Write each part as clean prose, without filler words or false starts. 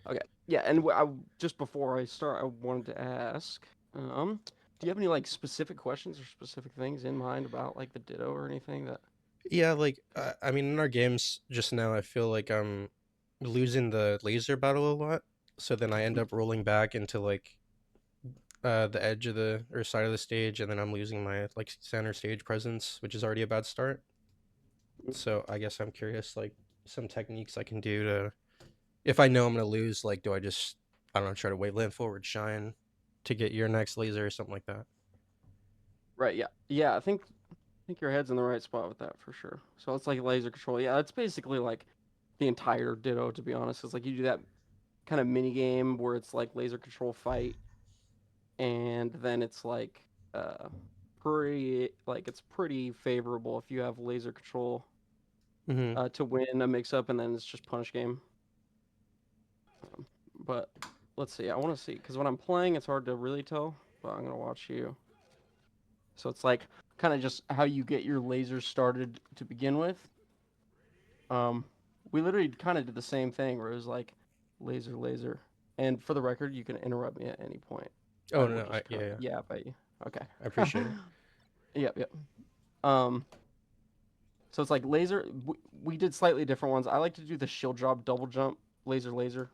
Okay. Yeah, and just before I start, I wanted to ask, do you have any like specific questions or specific things in mind about like the Ditto or anything that? Yeah, like I mean, in our games just now, I feel like I'm losing the laser battle a lot. So then I end up rolling back into like the edge of the or side of the stage, and then I'm losing my like center stage presence, which is already a bad start. So I guess I'm curious, like some techniques I can do to, if I know I'm gonna lose, like do I just, I don't know, try to wait, land forward, shine to get your next laser or something like that. Right. Yeah. Yeah. I think your head's in the right spot with that for sure. So it's like laser control. Yeah, it's basically like the entire Ditto. To be honest, it's like you do that kind of mini game where it's like laser control fight, and then it's like uh pretty like it's pretty favorable if you have laser control Mm-hmm. to win a mix up, and then it's just punish game. But let's see. I want to see because when I'm playing, it's hard to really tell. But I'm gonna watch you. So it's like kind of just how you get your lasers started to begin with. Um, we literally kind of did the same thing where it was like laser, laser. And for the record, you can interrupt me at any point. I Oh will no, just yeah, kind of yeah, yap at you. Okay. I appreciate it. Yep, yep. Um, so it's like laser. We did slightly different ones. I like to do the shield drop, double jump, laser, laser.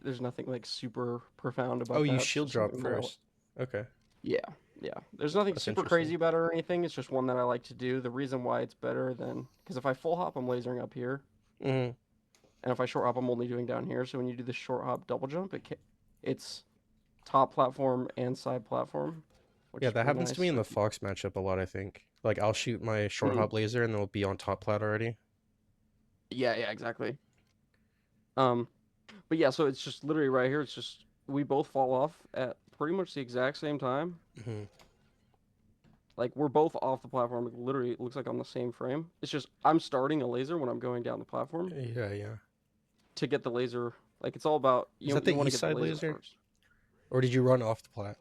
There's nothing like super profound Oh, about you that. It's shield just drop something that first. Okay, yeah, yeah. There's nothing that's super interesting. crazy about it or anything. It's just one that I like to do. The reason why it's better than because if I full hop, I'm lasering up here, Mm-hmm. and if I short hop, I'm only doing down here. So when you do the short hop double jump, it's top platform and side platform, which Yeah, is that pretty happens to me nice. in the Fox matchup a lot, I think. Like I'll shoot my short Mhm. hop laser and they'll be on top plat already. Yeah, yeah, exactly. Um, but yeah, so it's just literally right here. It's just we both fall off at pretty much the exact same time. Mm-hmm. Like we're both off the platform. Literally, it looks like on the same frame. It's just I'm starting a laser when I'm going down the platform Yeah, yeah. to get the laser. Like it's all about Is you. that the You want to east get the side laser laser? first. Or did you run off the plat?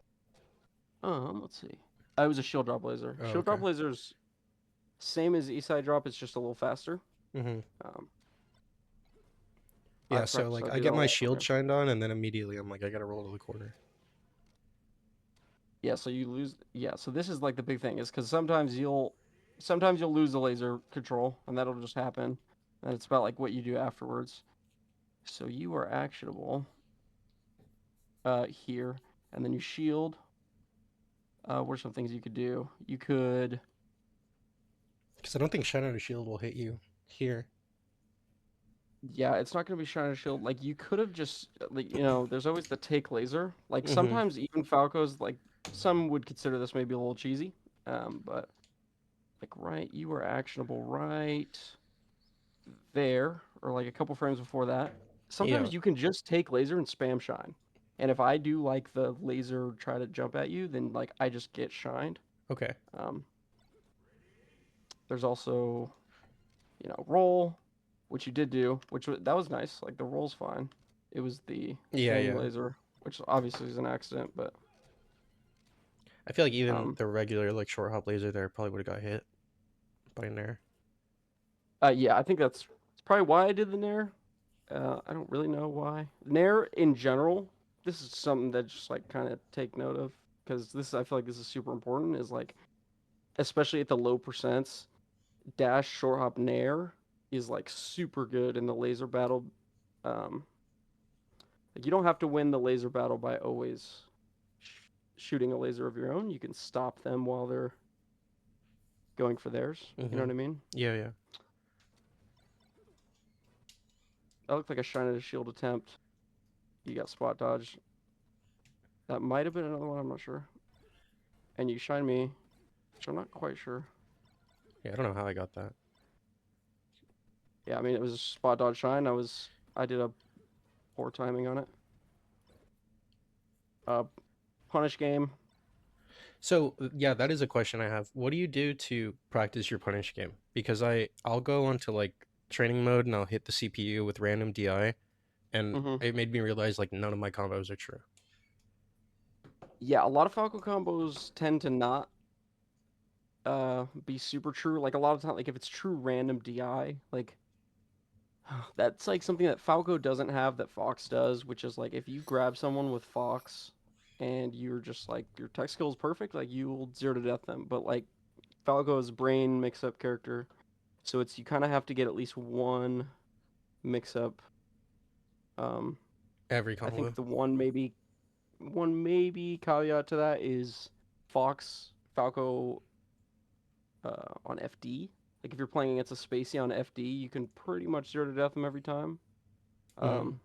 Let's see. It was a shield drop laser. Oh, Shield drop okay. laser's same as east side drop. It's just a little faster. Mm-hmm. Um, Yeah, I've so practiced. like I I did it get a my lot for shield him. shined on and then immediately I'm like I gotta roll to the corner. Yeah, so you lose. Yeah, so this is like the big thing is because sometimes you'll lose the laser control, and that'll just happen. And it's about like what you do afterwards. So you are actionable here, and then you shield. What are some things you could do? You could, Because I don't think shine on a shield will hit you here. yeah, it's not gonna be shine or shield. Like you could have just, like there's always the take laser. Like Mm-hmm. sometimes even Falco's like some would consider this maybe a little cheesy, but like right, you are actionable right there, or like a couple frames before that. Yeah. Sometimes you can just take laser and spam shine. And if I do like the laser try to jump at you, then like I just get shined. Okay. Um, there's also roll, which you did do, that was nice. Like the roll's fine. It was the Yeah, spamming yeah. laser, which obviously is an accident, but I feel like even um, the regular like short hop laser there probably would have got hit by Nair. yeah, I think that's probably why I did the nair. I don't really know why. Nair in general, this is something that just like kind of take note of because this I feel like this is super important. Is like especially at the low percents, dash short hop nair is like super good in the laser battle. Um, like you don't have to win the laser battle by always sh- shooting a laser of your own. You can stop them while they're going for theirs. You know Mm-hmm. what I mean? Yeah, yeah. That looked like a shine at a shield attempt. You got spot dodge. That might have been another one. I'm not sure. And you shine me, which I'm not quite sure. Yeah, I don't know how I got that. Yeah, I mean it was a spot dodge shine. I did a poor timing on it. Uh, punish game. So yeah, that is a question I have. What do you do to practice your punish game? Because I'll go onto like training mode and I'll hit the CPU with random DI, and Hmm. it made me realize like none of my combos are true. Yeah, a lot of Falco combos tend to not be super true. Like a lot of time, like if it's true random DI, like That's like something that Falco doesn't have that Fox does, which is like if you grab someone with Fox and you're just like your tech skill is perfect, like you will zero to death them. But like Falco is brain mix up character, so it's you kind of have to get at least one mix up. Um, Every I think combo. the one maybe caveat to that is Fox Falco on FD. Like if you're playing against a Spacey on FD, you can pretty much zero to death them every time. Mm. Um,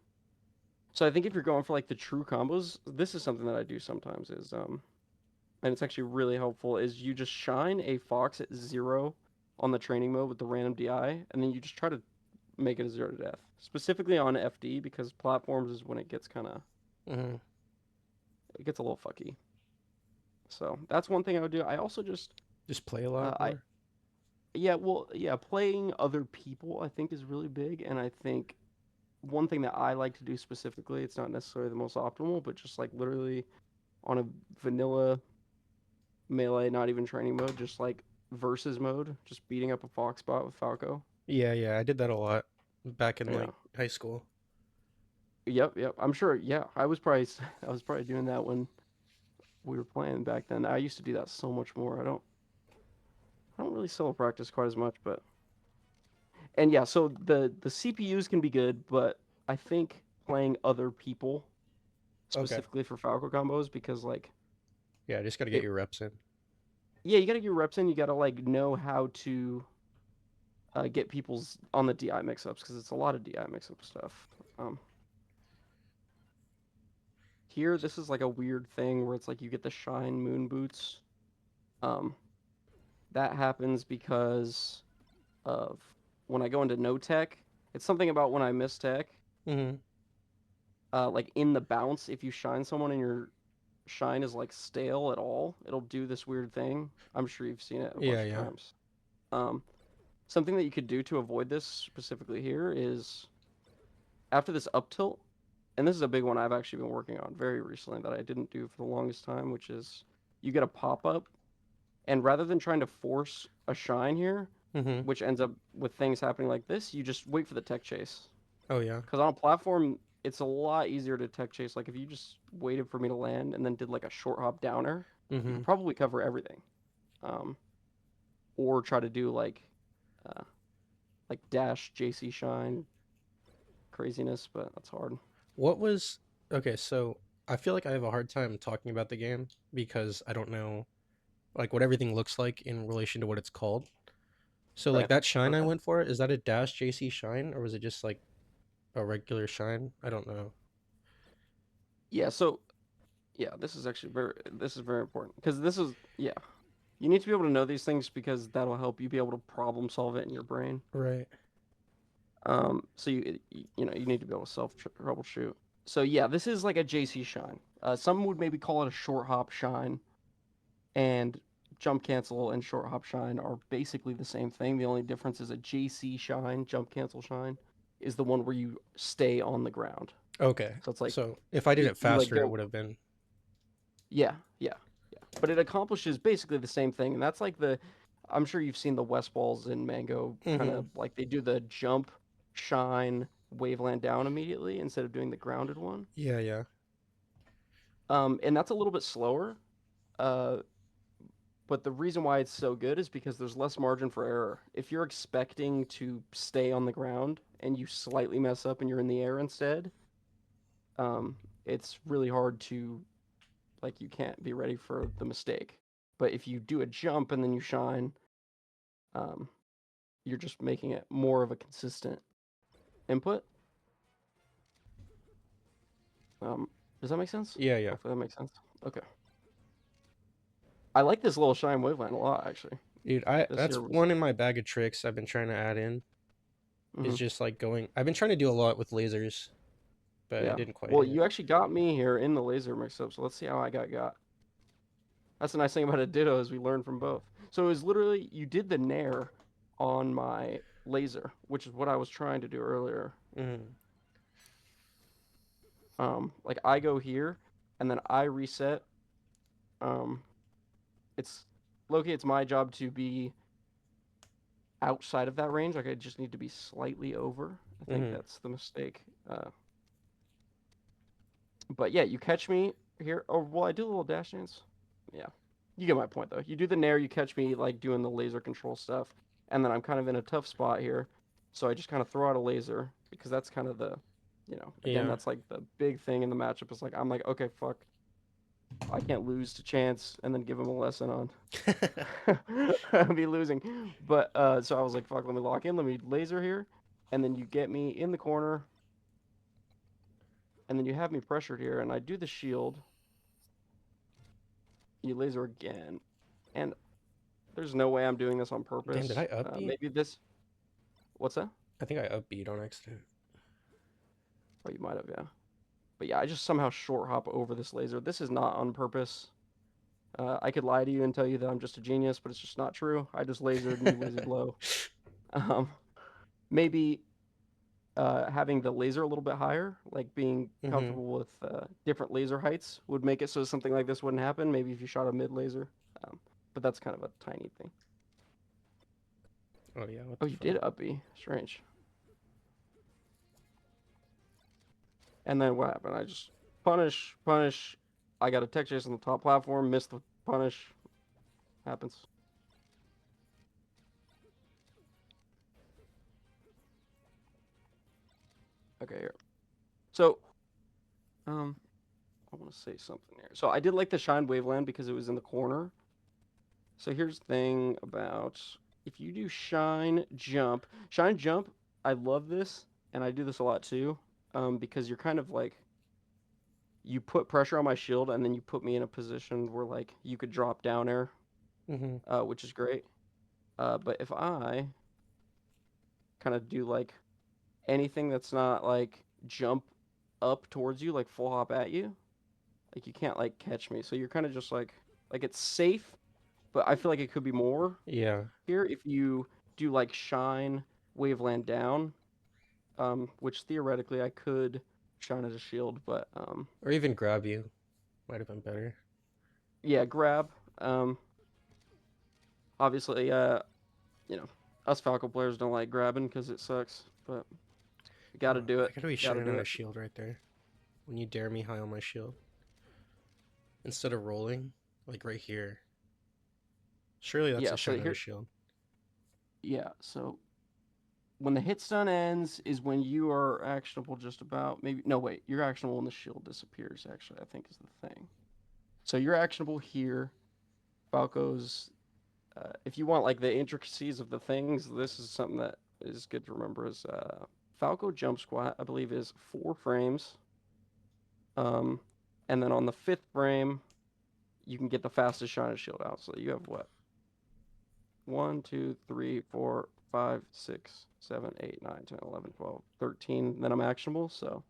so I think if you're going for like the true combos, this is something that I do sometimes is and it's actually really helpful is you just shine a Fox at 0 on the training mode with the random DI, and then you just try to make it a 0 to death. Specifically on FD because platforms is when it gets kind of Mm. it gets a little fucky. So that's one thing I would do. I also just Just play a lot I more. yeah, well, yeah, playing other people I think is really big, and I think one thing that I like to do specifically, it's not necessarily the most optimal, but just like literally on a vanilla melee, not even training mode, just like versus mode, just beating up a fox bot with Falco. Yeah, yeah, I did that a lot back in Yeah. like high school. Yep, yep. I'm sure. Yeah, I was probably I was probably doing that when we were playing back then. I used to do that so much more. I don't really solo practice quite as much, but and yeah, so the CPUs can be good, but I think playing other people Okay. specifically for Falco combos because like Yeah, I just got to get it your reps in. yeah, you gotta get reps in. You gotta like know how to get people's on the DI mix-ups because it's a lot of DI mix-up stuff. Um, Here, this is like a weird thing where it's like you get the shine moon boots. Um, that happens because of when I go into no tech. It's something about when I miss tech. Mm-hmm. Like in the bounce, if you shine someone and your shine is like stale at all, it'll do this weird thing. I'm sure you've seen it a Yeah, bunch of yeah. times. Um, Something that you could do to avoid this specifically here is after this up tilt, and this is a big one I've actually been working on very recently that I didn't do for the longest time, which is you get a pop up, and rather than trying to force a shine here, Mm-hmm. which ends up with things happening like this, you just wait for the tech chase. Oh yeah. Because on a platform, it's a lot easier to tech chase. Like if you just waited for me to land and then did like a short hop downer, you Mm-hmm. could probably cover everything. Um, or try to do uh, like dash JC shine craziness, but that's hard. What was okay? So I feel like I have a hard time talking about the game because I don't know like what everything looks like in relation to what it's called. So like Right. that shine I Okay. went for, is that a dash JC shine or was it just like a regular shine? I don't know. Yeah. So yeah, this is very important because this is yeah. You need to be able to know these things because that'll help you be able to problem solve it in your brain. Right. So you know you need to be able to self troubleshoot. So yeah, this is like a JC shine. Some would maybe call it a short hop shine, and jump cancel and short hop shine are basically the same thing. The only difference is a JC shine, jump cancel shine, is the one where you stay on the ground. Okay. So it's like So if I did it you like faster, it go would have been yeah, yeah, yeah. But it accomplishes basically the same thing, and that's like the. I'm sure you've seen the West balls in Mango, kind mm-hmm. of like they do the jump, shine, waveland down immediately instead of doing the grounded one. Yeah, yeah. And that's a little bit slower. Uh, but the reason why it's so good is because there's less margin for error. If you're expecting to stay on the ground and you slightly mess up and you're in the air instead, it's really hard to like you can't be ready for the mistake. But if you do a jump and then you shine, um, you're just making it more of a consistent input. Um, does that make sense? Yeah, yeah. Hopefully that makes sense. Okay. I like this little shine waveland a lot actually. Dude, I This that's here was. one in my bag of tricks I've been trying to add in is Mhm. just like going I've been trying to do a lot with lasers, but it Yeah. didn't quite Well, hit. you actually got me here in the laser mix-up, so let's see how I got. That's the nice thing about a ditto is we learn from both. So it was literally you did the nair on my laser, which is what I was trying to do earlier. Mm-hmm. Like I go here, and then I reset. Um, it's Loki. It's my job to be outside of that range. Like I just need to be slightly over, I think Mm-hmm. that's the mistake. But yeah, you catch me here. Oh, well, I do a little dash dance. Yeah, you get my point though. You do the nair, you catch me like doing the laser control stuff, and then I'm kind of in a tough spot here, so I just kind of throw out a laser because that's kind of the, again, Yeah. that's like the big thing in the matchup. Is like I'm like, okay, fuck, I can't lose to Chance and then give him a lesson on. I'd be losing. But so I was like, fuck, let me lock in, let me laser here, and then you get me in the corner, and then you have me pressured here, and I do the shield. You laser again, and there's no way I'm doing this on Damn, did purpose. I upbeat? Maybe this. What's that? I think I upbeat on accident. Oh, you might have, yeah. But yeah, I just somehow short hop over this laser. This is not on purpose. I could lie to you and tell you that I'm just a genius, but it's just not true. I just lasered and you lasered low. Um, maybe having the laser a little bit higher, like being Mm-hmm. comfortable with different laser heights, would make it so something like this wouldn't happen. Maybe if you shot a mid laser, um, but that's kind of a tiny thing. Oh yeah, what Oh, the you fuck? did up B. Strange. And then what happened? I just punish, punish. I got a tech chase on the top platform, missed the punish. Happens. Okay, here. So, um, I want to say something here. So I did like the Shine Waveland because it was in the corner. So here's the thing about if you do Shine Jump, I love this, and I do this a lot too, because you're kind of like, you put pressure on my shield, and then you put me in a position where like you could drop down air, Mm-hmm. which is great. But if I kind of do like anything that's not like jump up towards you, like full hop at you, like you can't like catch me. So you're kind of just like it's safe, but I feel like it could be more Yeah. here if you do like shine waveland down, which theoretically I could shine as a shield, but Or even grab you. Might have been better. yeah, grab. Um, obviously, you know, us Falco players don't like grabbing because it sucks, but you got to Oh, do I it. gotta be Got to shining do on a it. shield right there. When you dare me high on my shield. Instead of rolling, like right here. Surely that's Yeah. a So shine on a here, shield. yeah. So when the hit stun ends is when you are actionable just about. Maybe no, wait, you're actionable when the shield disappears. Actually, I think is the thing. So you're actionable here. Falco's. If you want like the intricacies of the things, this is something that is good to remember. Is Falco jump squat? I believe is 4 frames. Um, and then on the 5th frame, you can get the fastest shine of shield out. So you have what? 1, 2, 3, 4, 5, 6, 7, 8, 9, 10, 11, 12, 13. Then I'm actionable. So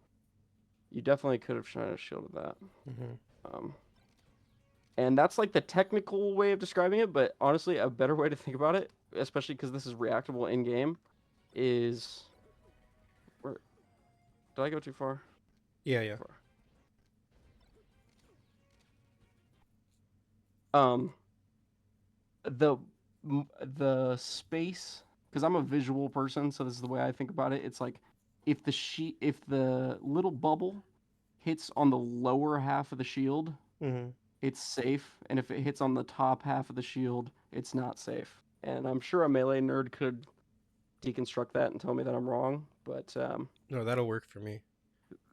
you definitely could have shine a shield of that. Mm-hmm. Um, and that's like the technical way of describing it. But honestly, a better way to think about it, especially because this is reactable in game, is where did I go too far? Yeah, yeah. Too far. The the space, because I'm a visual person, so this is the way I think about it. It's like if the little bubble hits on the lower half of the shield, Mm-hmm. it's safe, and if it hits on the top half of the shield, it's not safe. And I'm sure a melee nerd could deconstruct that and tell me that I'm wrong, but No, that'll work for me.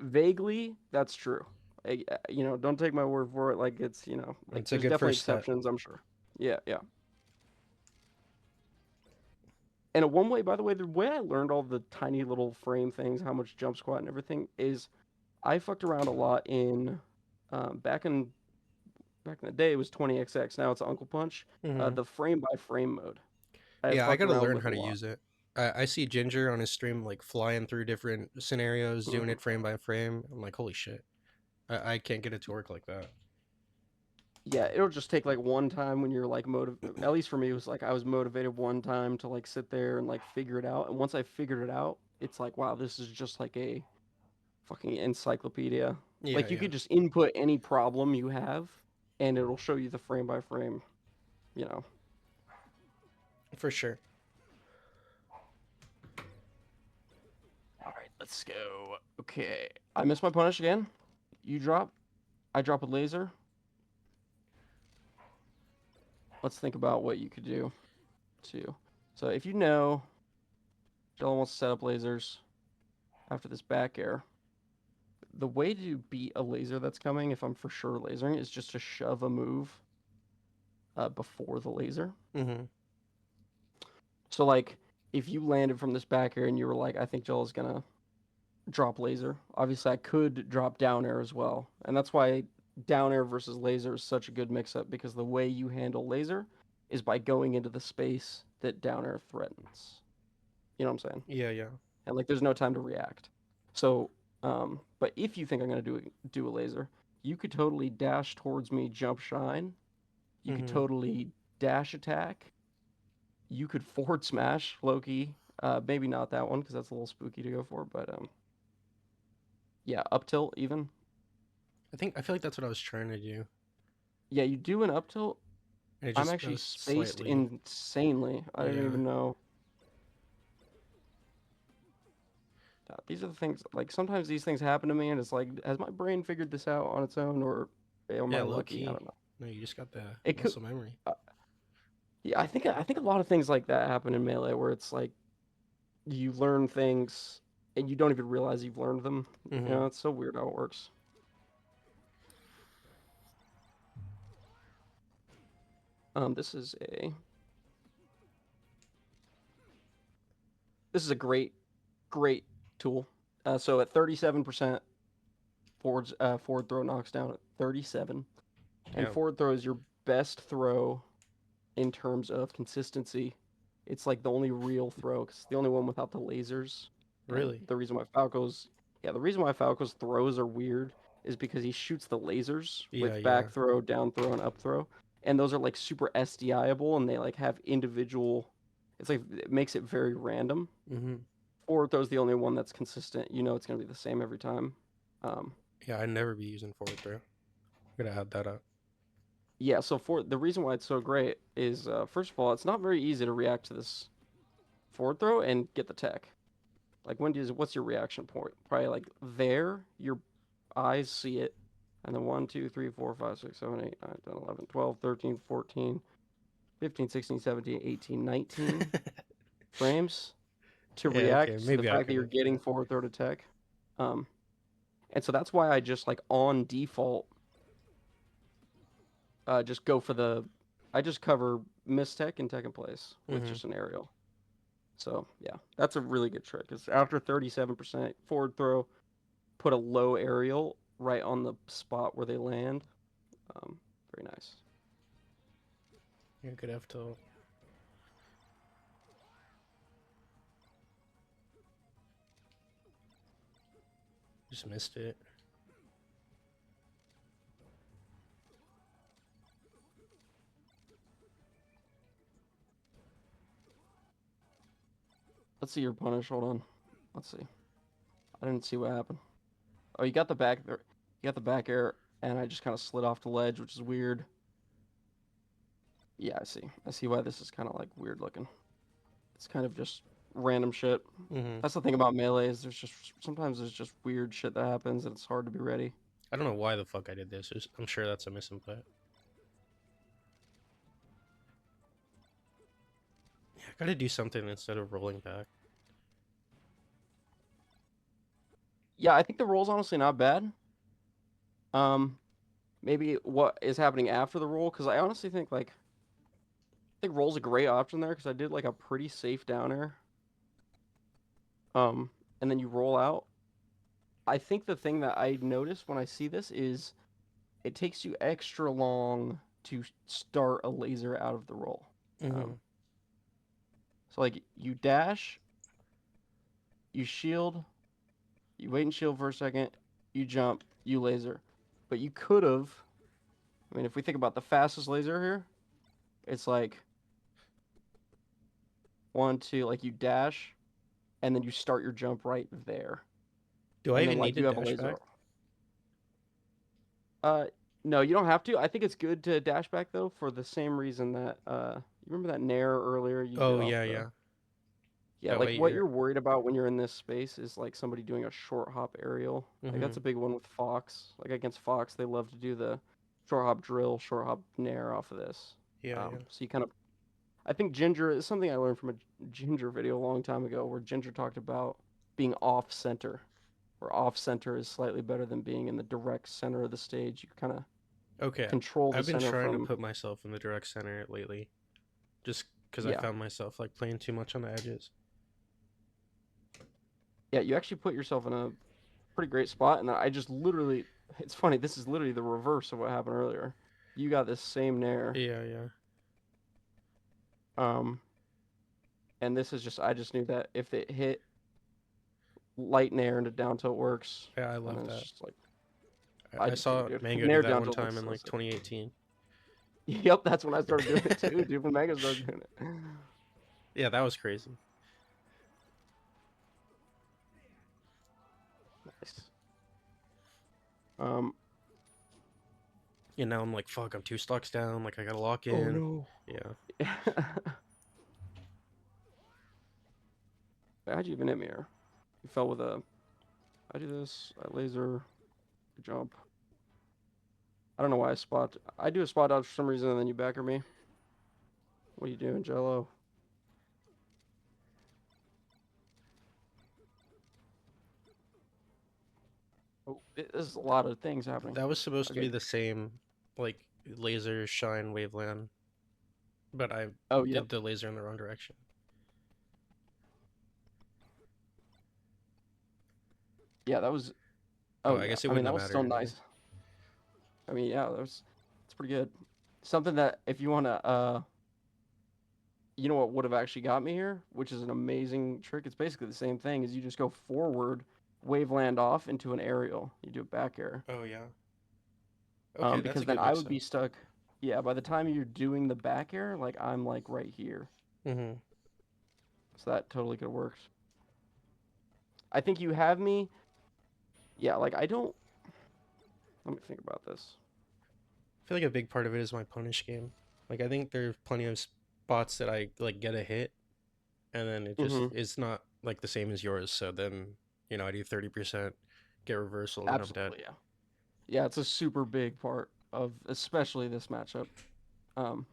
vaguely that's true. Don't take my word for it. Like it's like It's a there's good definitely first step. exceptions. I'm sure. Yeah, yeah. And a one way, by the way, the way I learned all the tiny little frame things, how much jump squat and everything, is I fucked around a lot in back in the day. It was 20XX. Now it's Uncle Punch. Mm-hmm. The frame by frame mode. I Yeah, I fucked gotta around learn with how a to lot. use it. I see Ginger on his stream like flying through different scenarios, doing Hmm. it frame by frame. I'm like, holy shit. I can't get it to work like that. Yeah, it'll just take like one time when you're like At least for me, it was like I was motivated one time to like sit there and like figure it out. And once I figured it out, it's like wow, this is just like a fucking encyclopedia. Yeah, Like you yeah. could just input any problem you have, and it'll show you the frame by frame. You know. For sure. let's go. Okay. I miss my punish again. You drop. I drop a laser. Let's think about what you could do too. So if you know Jello wants to set up lasers after this back air, the way to beat a laser that's coming, if I'm for sure lasering, is just to shove a move before the laser. Mm-hmm. So like if you landed from this back air and you were like, I think Jello's gonna drop laser. Obviously, I could drop down air as well, and that's why down air versus laser is such a good mix-up because the way you handle laser is by going into the space that down air threatens. You know what I'm saying? Yeah, yeah. And like, there's no time to react. So, but if you think I'm gonna do a laser, you could totally dash towards me, jump shine. You could Mm-hmm. totally dash attack. You could forward smash Loki. Maybe not that one because that's a little spooky to go for, but yeah, up tilt even. I feel like that's what I was trying to do, Yeah, you do an up tilt. and it I'm just actually goes spaced slightly. insanely. I didn't Yeah, even know. These are the things, like, sometimes these things happen to me, and it's like, has my brain figured this out on its own, or am I yeah. Low lucky? I key. don't know. No, you just got the It could. muscle memory. Uh, yeah, I think a lot of things like that happen in Melee, where it's like you learn things and you don't even realize you've learned them. You Mm-hmm. know, it's so weird how it works. This is a great tool. So at 37%, forward throw knocks down at 37, and Yeah, forward throw is your best throw in terms of consistency. It's like the only real throw, 'cause it's the only one without the lasers. And really. the reason why Falco's throws are weird is because he shoots the lasers Yeah, with yeah. back throw, down throw, and up throw, and those are like super SDIable, and they like have individual. It's like it makes it very random. Mm-hmm. Forward throw's the only one that's consistent. You know it's gonna be the same every time. Um, Yeah, I'd never be using forward throw. I'm gonna add that up. yeah, so for the reason why it's so great is first of all, it's not very easy to react to this forward throw and get the tech. Like what's your reaction point? Probably like there, your eyes see it, and then 1, 2, 3, 4, 5, 6, 7, 8, 9, 10, 11, 12, 13, 14, 15, 16, 17, 18, 19 frames to Yeah, okay, react to the maybe I fact that could you're have done getting that. forward throw to tech. Um, and so that's why I just like on default just go for I just cover miss tech and tech in place with Mm-hmm. just an aerial. So yeah, that's a really good trick. Because after 37% forward throw, put a low aerial right on the spot where they land. Very nice. You're good F to just missed it. Let's see your punish. Hold on. Let's see. I didn't see what happened. Oh, you got the back there. You got the back air, and I just kind of slid off the ledge, which is weird. Yeah, I see. I see why this is kind of like weird looking. It's kind of just random shit. Mm-hmm. That's the thing about melee is there's just weird shit that happens and it's hard to be ready. I don't know why the fuck I did this. I'm sure that's a misinput. Yeah, I gotta do something instead of rolling back. Yeah, I think the roll's honestly not bad. Um, maybe what is happening after the roll, because I honestly think like I think roll's a great option there because I did like a pretty safe down air. Um, and then you roll out. I think the thing that I notice when I see this is it takes you extra long to start a laser out of the roll. Mm-hmm. Um, so like you dash, you shield, you wait and shield for a second, you jump, you laser. But you could have, I mean, if we think about the fastest laser here, it's like one, two, like you dash, and then you start your jump right there. Do I And then even need like to you have a dash laser. back? Uh, no, you don't have to. I think it's good to dash back though for the same reason that you remember that nair earlier you did Oh off yeah, the yeah. Yeah, That like way what you're. you're worried about when you're in this space is like somebody doing a short hop aerial. Like that's Mm-hmm. a big one with Fox. Like against Fox, they love to do the short hop drill, short hop nair off of this. Yeah, yeah. So you kind of, I think Ginger is something I learned from a Ginger video a long time ago, where Ginger talked about being off center, where off center is slightly better than being in the direct center of the stage. You kind of Okay, control the I've been center trying to from, put myself in the direct center lately, just because I yeah, found myself like playing too much on the edges. yeah. You actually put yourself in a pretty great spot, and I just literally, it's funny. This is literally the reverse of what happened earlier. You got this same nair, Yeah, yeah, um, and this is just I just knew that if it hit light nair into down tilt works, yeah. I and love then it's that. just like I I do too, saw dude. Mango do Nair that down one tilt looks time in so like sick. 2018. Yep, that's when I started doing it too, dude. When Mega started doing it. Yeah, that was crazy. Nice. Um. And now I'm like, fuck, I'm two stocks down. Like I gotta lock Oh in. no. Yeah. How'd you even hit me here? You fell with a. I do this. I laser. Jump. I don't know why I spot. I do a spot dodge for some reason, and then you backer me. What are you doing, Jello? Oh, there's a lot of things happening. That was supposed to be Okay. the same, like laser shine waveland, but I Oh, yep. did the laser in the wrong direction. Yeah, that was. Oh, Oh I yeah. guess it I mean, wouldn't that have was still mattered anyway. nice. I mean, yeah, that was. It's pretty good. Something that if you wanna, you know what would have actually got me here, which is an amazing trick. It's basically the same thing. Is you just go forward, wave land off into an aerial. You do a back air. Oh yeah. Okay, that's Because a then good I would mix be up. stuck. Yeah, by the time you're doing the back air, like I'm like right here. Mm-hmm. So that totally could have worked. I think you have me. Yeah, like I don't. Let me think about this. I feel like a big part of it is my punish game. Like I think there's plenty of spots that I like get a hit, and then it just Mm-hmm. it's not like the same as yours. So then I do 30%, get reversal, then I'm dead. Absolutely, yeah. Yeah, it's a super big part of especially this matchup. Um,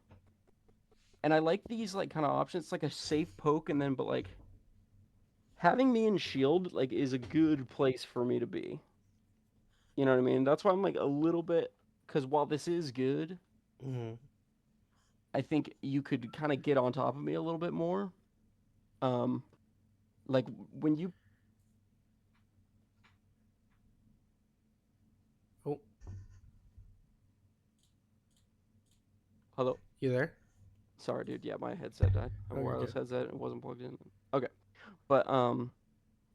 and I like these like kind of options. It's like a safe poke, and then but like having me in shield like is a good place for me to be. You know what I mean? That's why I'm like a little bit because while this is good, Mm-hmm. I think you could kind of get on top of me a little bit more. Um, like when you Oh, hello, you there? sorry, dude. Yeah, my headset died. I have Oh, a you're wireless good. headset. It wasn't plugged in. Okay, but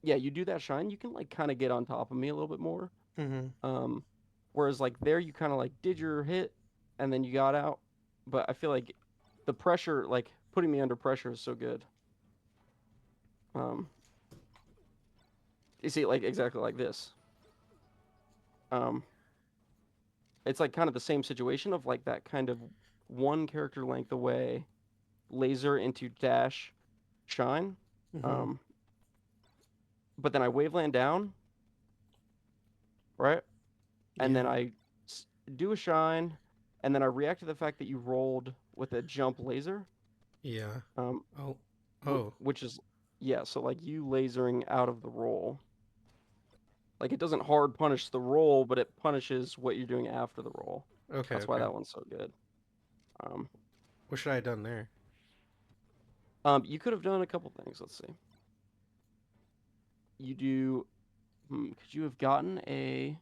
yeah, you do that shine, you can like kind of get on top of me a little bit more. Mm-hmm. Um, whereas like there, you kind of like did your hit and then you got out. But I feel like the pressure, like putting me under pressure, is so good. Um, you see, like exactly like this. Um, it's like kind of the same situation of like that kind of one character length away, laser into dash, shine. Mm-hmm. Um, but then I waveland down, right? And then Yeah. I do a shine, and then I react to the fact that you rolled with a jump laser, Yeah. um, Oh. Oh. which is yeah. So like you lasering out of the roll, like it doesn't hard punish the roll, but it punishes what you're doing after the roll. Okay. That's why Okay. that one's so good. Um, What should I have done there? you could have done a couple things. Let's see. You do. Could you have gotten a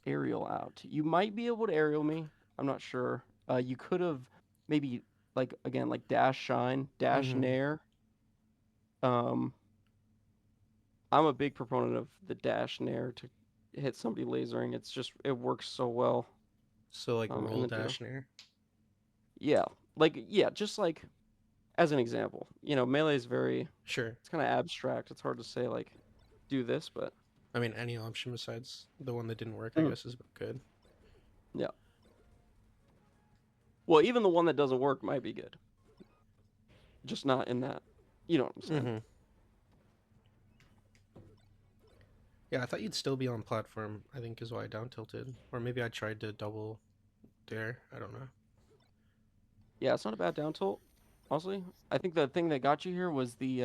aerial out? You might be able to aerial me. I'm not sure. You could have maybe like again like dash shine, dash Mm-hmm. nair. Um, I'm a big proponent of the dash nair to hit somebody lasering. It's just it works so well. So like And roll then do dash near. yeah, like yeah, just like as an example, melee is very Sure. it's kind of abstract. It's hard to say like do this, but I mean, any option besides the one that didn't work, I Mhm. guess, is good. Yeah. Well, even the one that doesn't work might be good, just not in that. You know what I'm saying? Mm-hmm. Yeah, I thought you'd still be on platform. I think is why I down tilted, or maybe I tried to double there. I don't know. Yeah, it's not a bad down tilt. Honestly, I think the thing that got you here was the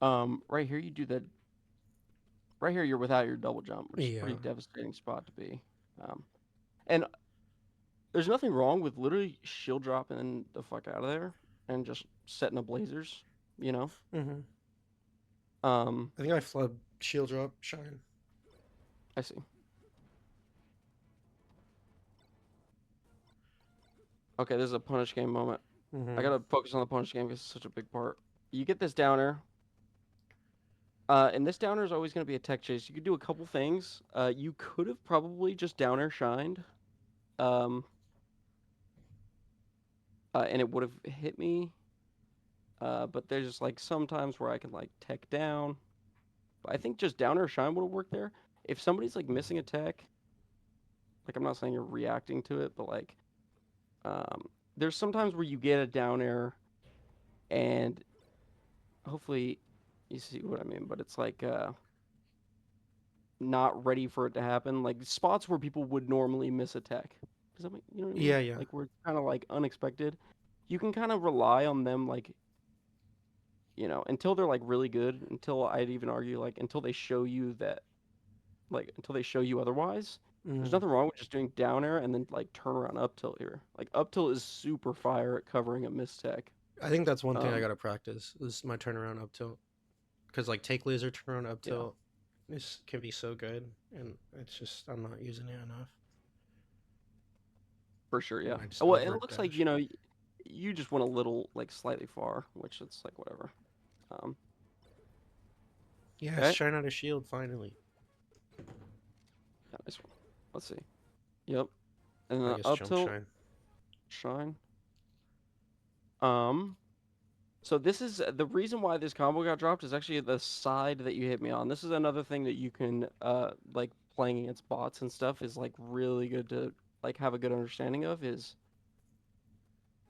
right here you do the right here you're without your double jump, which is a Yeah. pretty devastating spot to be. Um, and there's nothing wrong with literally shield dropping the fuck out of there and just setting up lasers, you know? Mm-hmm. Um, I think I flood shield drop shine. I see. Okay, this is a punish game moment. I Mm-hmm. gotta focus on the punish game because it's such a big part. You get this downer, and this downer is always gonna be a tech chase. You could do a couple things. You could have probably just downer shined, um, and it would have hit me. But there's just like sometimes where I can like tech down. But I think just downer shine would have worked there. If somebody's like missing a tech, like I'm not saying you're reacting to it, but like um, there's sometimes where you get a down air and hopefully you see what I mean, but it's like not ready for it to happen. Like spots where people would normally miss a tech. Does that make, you know what I mean? Yeah, yeah. Like where it's kind of like unexpected. You can kind of rely on them like, until they're like really good, until I'd even argue like until they show you that like until they show you otherwise. There's Mm. nothing wrong with just doing down air and then like turn around up tilt here. Like up tilt is super fire at covering a miss tech. I think that's one thing I Um, gotta practice is my turnaround up tilt. Because like take laser turnaround up yeah, tilt, this can be so good, and it's just I'm not using it enough, for sure. and Yeah. I just Well, it over looks like dash. you just went a little like slightly far, which it's like whatever. Um, Yes, okay. shine out a shield finally. Yeah, nice one. Let's see. Yep. And I then guess up jump tilt, shine. shine. Um, so this is the reason why this combo got dropped is actually the side that you hit me on. This is another thing that you can like playing against bots and stuff is like really good to like have a good understanding of is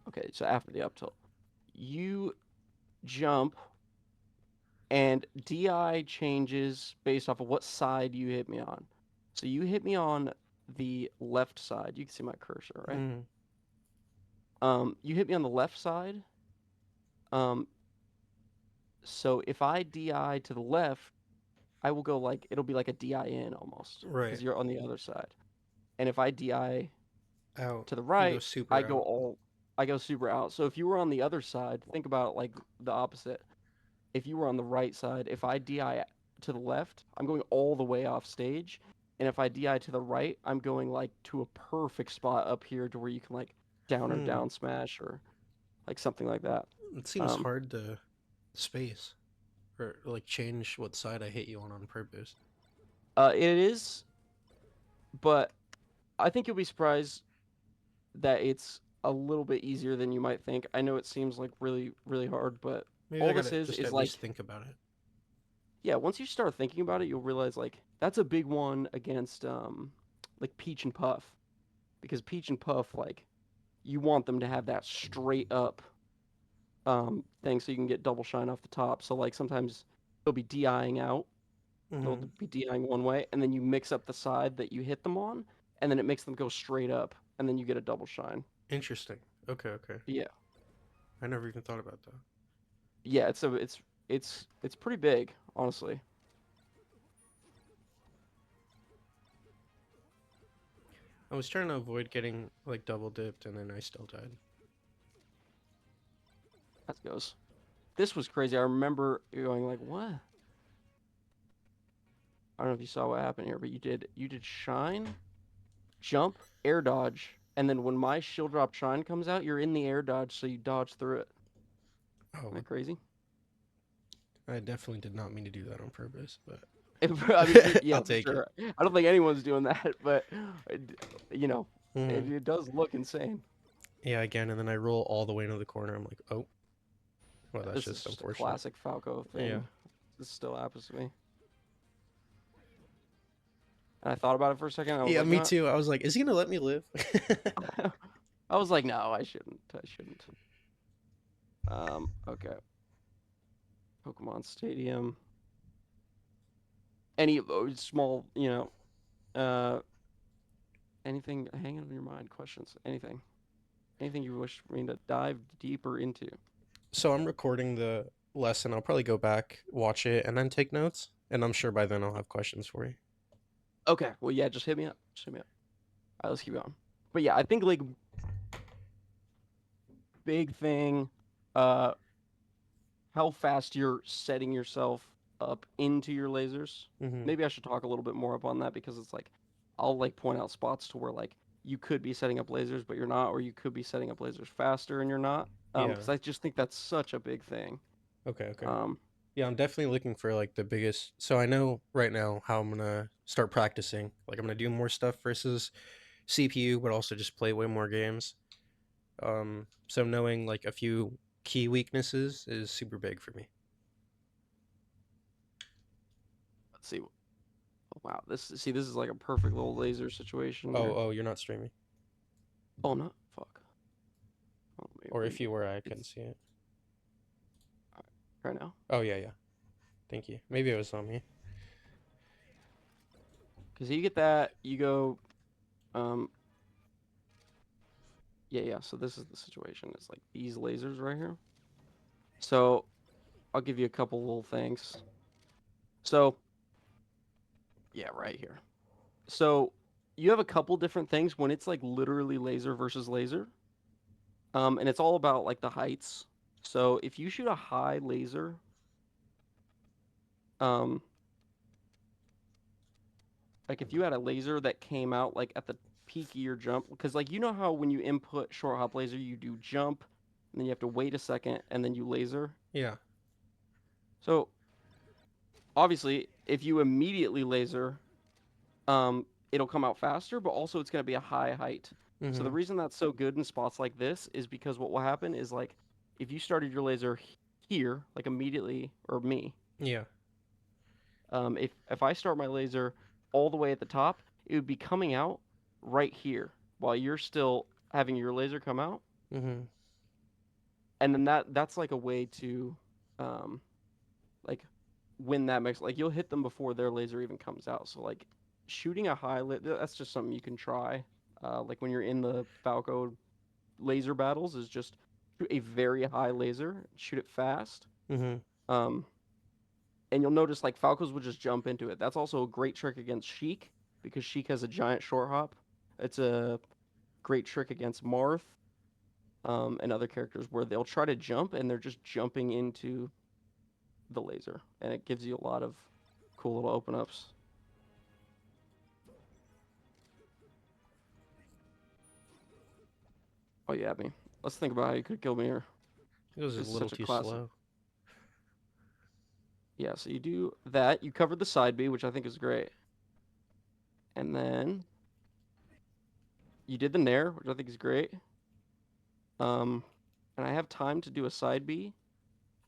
okay, so after the up tilt, you jump and DI changes based off of what side you hit me on. So you hit me on the left side. You can see my cursor, right? Mm. You hit me on the left side. Um, so if I DI to the left, I will go like it'll be like a DI in almost Right. because you're on the other side. And if I DI Out. to the You go right, super I go out. all I go super out. So if you were on the other side, think about like the opposite. If you were on the right side, if I DI to the left, I'm going all the way off stage. And if I DI to the right, I'm going like to a perfect spot up here to where you can like down or Hmm. down smash or like something like that. It seems Um, hard to space or like change what side I hit you on purpose. it is, but I think you'll be surprised that it's a little bit easier than you might think. I know it seems like really, really hard, but Maybe I all this gotta just is at like, least think about it. yeah, once you start thinking about it, you'll realize like that's a big one against like Peach and Puff because Peach and Puff like you want them to have that straight up thing so you can get double shine off the top. So like sometimes they'll be DIing out, they'll Mm-hmm. be DIing one way, and then you mix up the side that you hit them on, and then it makes them go straight up, and then you get a double shine. Interesting. Okay, okay. Yeah, I never even thought about that. yeah, it's pretty big, honestly. I was trying to avoid getting like double dipped, and then I still died. That goes. This was crazy. I remember going like, what? I don't know if you saw what happened here, but you did shine, jump, air dodge, and then when my shield drop shine comes out, you're in the air dodge, so you dodge through it. Isn't Oh, that crazy? I definitely did not mean to do that on purpose, but I mean, yeah, I'll for take it. sure. I don't think anyone's doing that, but it, you know, Hmm. it does look insane. Yeah, again, and then I roll all the way into the corner. I'm like, oh, well, that's This is just just a unfortunate. classic Falco Yeah. thing. This still happens to me. And I thought about it for a second. I was Yeah, like, me no. too. I was like, is he gonna let me live? I was like, no, I shouldn't. I shouldn't. Okay. Pokemon Stadium. Any small, uh, anything hanging on your mind? Questions? Anything? Anything you wish me to dive deeper into? So I'm recording the lesson. I'll probably go back, watch it, and then take notes. And I'm sure by then I'll have questions for you. Okay. Well, yeah. Just hit me up. Just hit me up. All right. Let's keep going. But yeah, I think like big thing, uh, how fast you're setting yourself up into your lasers. Mm-hmm. Maybe I should talk a little bit more up on that because it's like I'll like point out spots to where like you could be setting up lasers but you're not, or you could be setting up lasers faster and you're not. Yeah. Because I just think that's such a big thing. Okay. Okay. Um, Yeah, I'm definitely looking for like the biggest. So I know right now how I'm gonna start practicing. Like I'm gonna do more stuff versus CPU, but also just play way more games. So knowing like a few key weaknesses is super big for me. let's see. Oh, wow, this is like a perfect little laser situation Oh, here. oh, you're not streaming, Oh no, fuck. Oh, or if maybe you were, I couldn't it's see it. right now Oh yeah, yeah. Thank you. Maybe it was on me. because you get that you go. Um, yeah. So this is the situation. It's like these lasers right here. So I'll give you a couple little things. So, yeah, right here. So, you have a couple different things when it's like literally laser versus laser. And it's all about like the heights. So, if you shoot a high laser, um, like if you had a laser that came out like at the peak of your jump, because like you know how when you input short hop laser, you do jump, and then you have to wait a second, and then you laser. Yeah. So, obviously, if you immediately laser, it'll come out faster, but also it's going to be a high height. So the Mm-hmm. reason that's so good in spots like this is because what will happen is like if you started your laser here, like immediately, or me, Yeah. if I start my laser all the way at the top, it would be coming out right here while you're still having your laser come out, Mm-hmm. and then that's like a way to, um, like win that mix. Like you'll hit them before their laser even comes out. So like shooting a high that's just something you can try. Like when you're in the Falco laser battles, is just shoot a very high laser, shoot it fast. Mm-hmm. Um, and you'll notice like Falcos will just jump into it. That's also a great trick against Sheik because Sheik has a giant short hop. It's a great trick against Marth, and other characters where they'll try to jump and they're just jumping into the laser, and it gives you a lot of cool little open ups. Oh yeah, me. Let's think about how you could kill me here. It was a This is little such a too classic. slow. Yeah, so you do that. You covered the side B, which I think is great. And then you did the Nair, which I think is great. Um, and I have time to do a side B.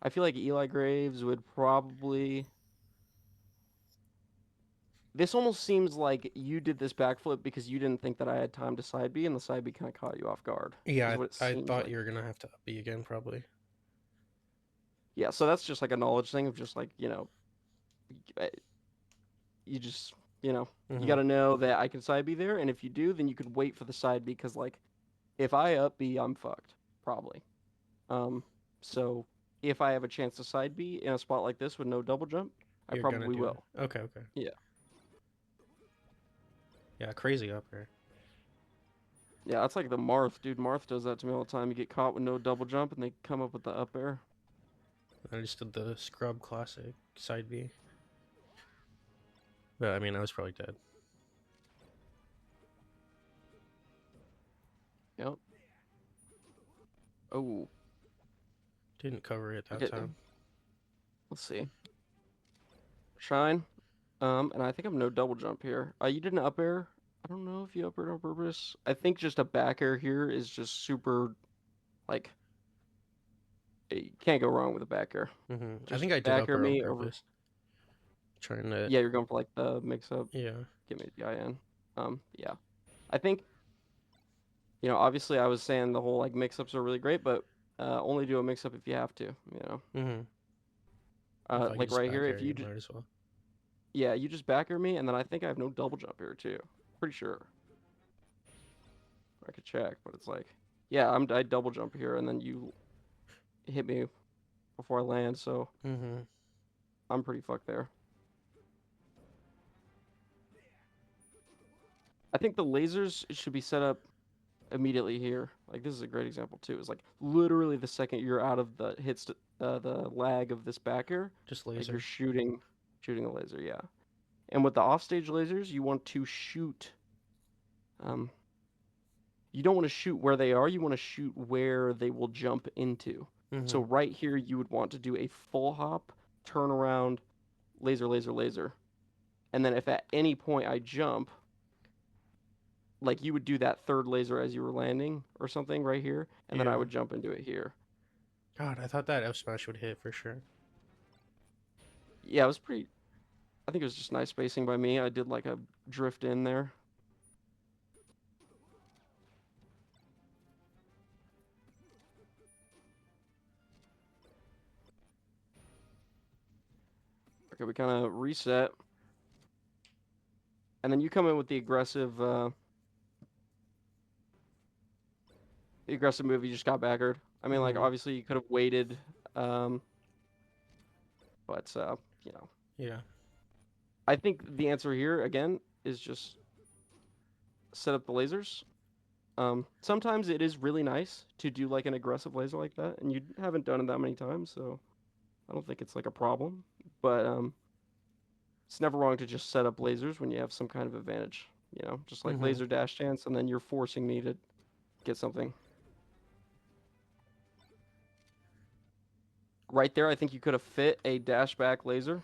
I feel like Eli Graves would probably. This almost seems like you did this backflip because you didn't think that I had time to side B, and the side B kind of caught you off guard, is Yeah, what it I seems thought like. you were gonna have to up B again, probably. Yeah, so that's just like a knowledge thing of just like, eh, you just, you Mm-hmm. got to know that I can side B there, and if you do, then you could wait for the side B because like if I up B, I'm fucked probably. Um, so if I have a chance to side B in a spot like this with no double jump, I You're gonna probably do it. will. Okay, okay. Yeah, Yeah, crazy up there. yeah, that's like the Marth, dude. Marth does that to me all the time. You get caught with no double jump, and they come up with the up air. I just did the scrub classic side B. But I mean, I was probably dead. Yep. Oh, Didn't cover it that okay. time. Let's see. Shine. And I think I'm no double jump here. You did an up air. I don't know if you up aired on purpose. I think just a back air here is just super, like, you can't go wrong with a back air. Mm-hmm. I Just think I did back up air her on me over. purpose. Trying to, Yeah, you're going for like the mix up. yeah. Get me the IN. Yeah. I think, obviously I was saying the whole like mix ups are really great, but Only do a mix up if you have to. You know, Mm-hmm. If I could like just right here, back if you area, just might as well. yeah, you just backer me, and then I think I have no double jump here too. Pretty sure. I could check, but it's like, yeah, I double jump here, and then you hit me before I land, so Mm-hmm. I'm pretty fucked there. I think the lasers should be set up immediately here. Like this is a great example too. It's like literally the second you're out of the the lag of this backer, Just like you're laser. shooting a laser, yeah. And with the offstage lasers, you want to shoot. Um, you don't want to shoot where they are. You want to shoot where they will jump into. So Mm-hmm. right here, you would want to do a full hop, turn around, laser, laser, laser, and then if at any point I jump, like you would do that third laser as you were landing or something right here, and then I Yeah. would jump into it here. God, I thought that F smash would hit for sure. Yeah, it was pretty. I think it was just nice spacing by me. I did like a drift in there. Okay, we kind of reset, and then you come in with the aggressive move. You just got baggered. I mean, like Mm-hmm. obviously you could have waited, um, but you know, Yeah. I think the answer here again is just set up the lasers. Sometimes it is really nice to do like an aggressive laser like that, and you haven't done it that many times, so I don't think it's like a problem. But it's never wrong to just set up lasers when you have some kind of advantage. You know, just like Mm-hmm. laser dash chance, and then you're forcing me to get something. Right there, I think you could have fit a dash back laser.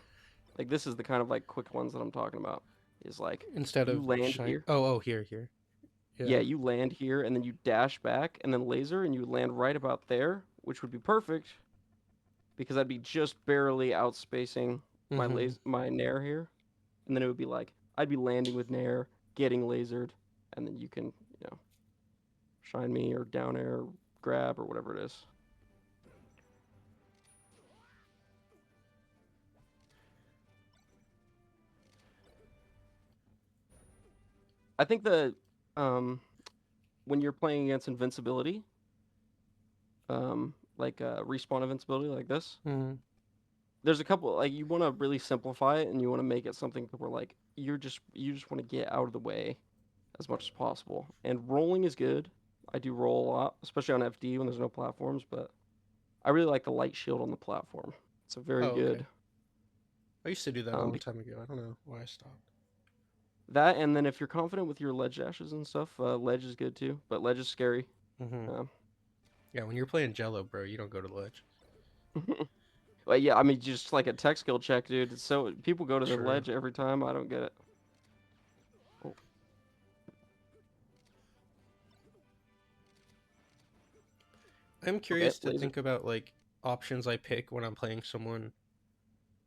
Like this is the kind of like quick ones that I'm talking about. Is like Instead you of land shine. here. Oh, here, here. Yeah, Yeah. you land here and then you dash back and then laser and you land right about there, which would be perfect because I'd be just barely outspacing Mm-hmm. my nair here. And then it would be like I'd be landing with nair, getting lasered, and then you can, shine me or down air, grab or whatever it is. I think the um when you're playing against invincibility, like respawn invincibility like this, Mm-hmm. there's a couple like you want to really simplify it and you want to make it something where like you just want to get out of the way as much as possible. And rolling is good. I do roll a lot, especially on FD when there's no platforms, but I really like the light shield on the platform. It's a very Oh, okay. good I used to do that a um long time ago. I don't know why I stopped. that and then if you're confident with your ledge dashes and stuff, ledge is good too, but ledge is scary. Mm-hmm. Um, Yeah, when you're playing Jello, bro, you don't go to the ledge. but yeah, I mean just like a tech skill check, dude. It's so people go to the True. ledge every time. I don't get it. Oh, I'm okay, curious to laser. think about like options I pick when I'm playing someone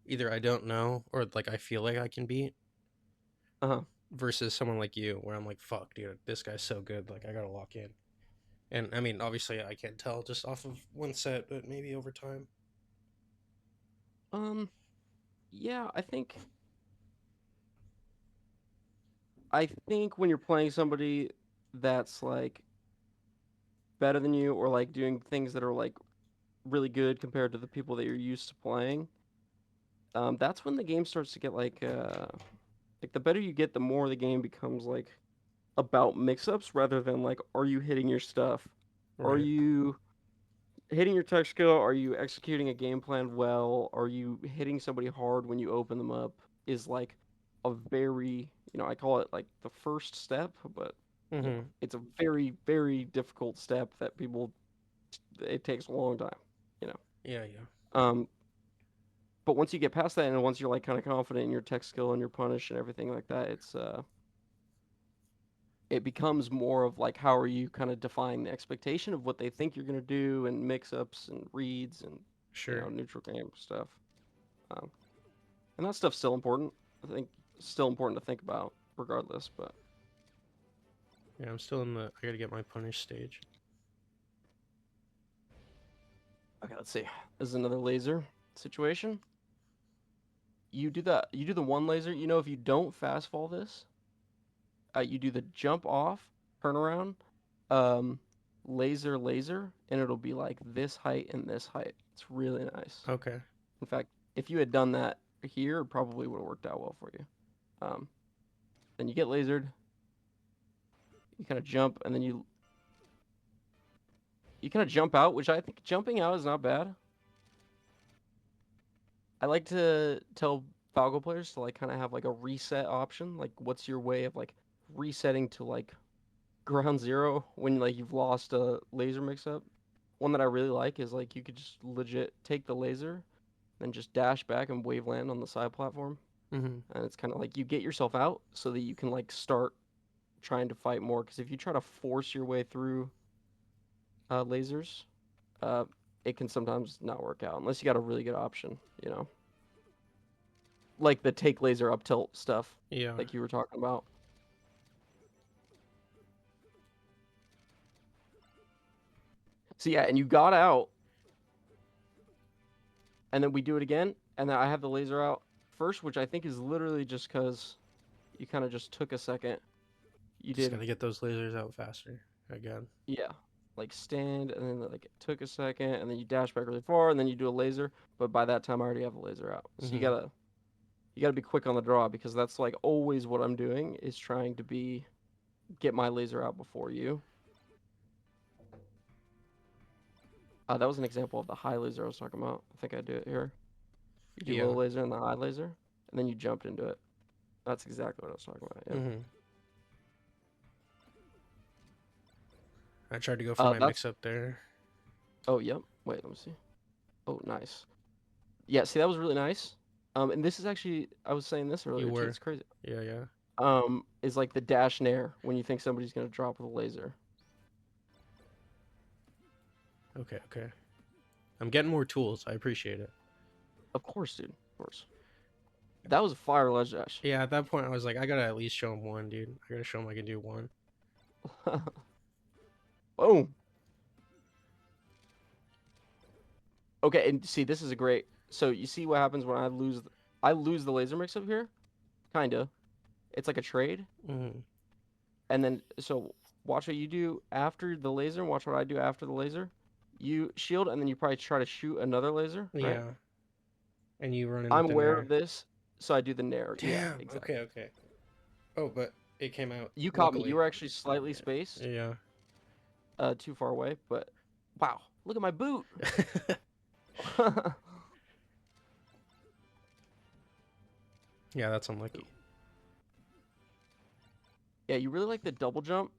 either I don't know or like I feel like I can beat Uh-huh. versus someone like you where I'm like, fuck, dude, this guy's so good, like I gotta lock in. And I mean, obviously, I can't tell just off of one set, but maybe over time. Um, yeah, I think when you're playing somebody that's like better than you or like doing things that are like really good compared to the people that you're used to playing, that's when the game starts to get like the better you get, the more the game becomes like about mix-ups rather than like are you hitting your stuff? Are Right. you hitting your tech skill? Are you executing a game plan well? Are you hitting somebody hard when you open them up? Is like a very, I call it like the first step, but Mm-hmm. it's a very, very difficult step that it takes a long time, you know. Yeah, yeah. Um, but once you get past that and once you're like kind of confident in your tech skill and your punish and everything like that, it becomes more of like how are you kind of defying the expectation of what they think you're gonna do and mix ups and reads and Sure. neutral game stuff. Um, and that stuff's still important. I think still important to think about regardless. But Yeah, I'm still in the. I gotta get my punish stage. Okay, let's see. This is another laser situation. You do the one laser. You know, if you don't fast fall this, you do the jump off, turn around, um, laser, and it'll be like this height and this height. It's really nice. Okay. In fact, if you had done that here, it probably would have worked out well for you. Um, then you get lasered, you kind of jump, and then you kind of jump out, which I think jumping out is not bad. I like to tell Falco players to like kind of have like a reset option. Like, what's your way of like resetting to like ground zero when like you've lost a laser mix-up? One that I really like is like you could just legit take the laser, then just dash back and wave land on the side platform, Mm-hmm. and it's kind of like you get yourself out so that you can like start trying to fight more. Because if you try to force your way through lasers, uh, it can sometimes not work out unless you got a really good option, you know, like the take laser up tilt stuff, Yeah. like you were talking about. So yeah, and you got out, and then we do it again, and then I have the laser out first, which I think is literally just because you kind of just took a second. You Just did, gotta get those lasers out faster. Again. yeah, like stand, and then like it took a second, and then you dash back really far, and then you do a laser. But by that time, I already have a laser out. So Mm-hmm. you gotta be quick on the draw because that's like always what I'm doing is trying to get my laser out before you. That was an example of the high laser I was talking about. I think I do it here. You do low Yeah. laser and the high laser, and then you jumped into it. That's exactly what I was talking about. Yep. Mm-hmm. I tried to go for my That's. mix up there. Oh, yep. Wait, let me see. Oh, nice. Yeah, see, that was really nice. And this is actually, I was saying this You earlier too. were. It's crazy. Yeah, yeah. Is like the dash nair when you think somebody's gonna drop with a laser. Okay, okay. I'm getting more tools. I appreciate it. Of course, dude. Of course. That was a fire ledge dash. Yeah, at that point, I was like, I gotta at least show him one, dude. I gotta show him I can do one. Boom. Okay, and see, this is a great. So you see what happens when I lose the laser mix up here, kinda. It's like a trade, Mm-hmm. and then so watch what you do after the laser, and watch what I do after the laser. You shield, and then you probably try to shoot another laser, right? Yeah. And you run in I'm with the aware of nair. this, so I do the nair. Yeah, Damn. Okay, exactly. okay. Oh, but it came out. You caught me. You Luckily. were actually slightly spaced, Yeah. too far away, but wow, look at my boot. Yeah, that's unlucky. Yeah, you really like the double jump.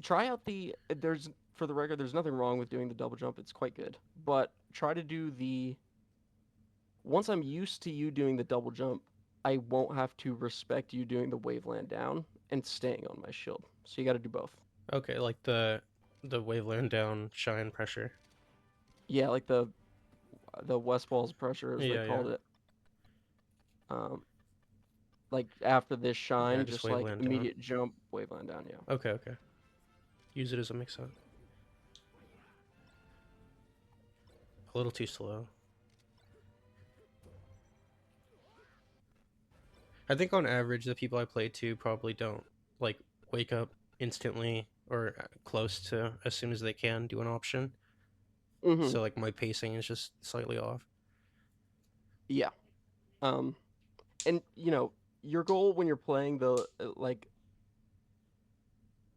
Try out the there's for the record, there's nothing wrong with doing the double jump. It's quite good. But try to do the once I'm used to you doing the double jump, I won't have to respect you doing the waveland down and staying on my shield. So you got to do both. Okay, like the waveland down shine pressure. Yeah, like the West Balls pressure as they Yeah, yeah. called it. Um, like after this Yeah, shine, just just like waveland down. immediate jump, waveland down. Yeah. Okay, okay. Use it as a mix up. A little too slow. I think on average, the people I play to probably don't like wake up instantly or close to as soon as they can do an option. Mm-hmm. So like my pacing is just slightly off. Yeah. Um, and your goal when you're playing the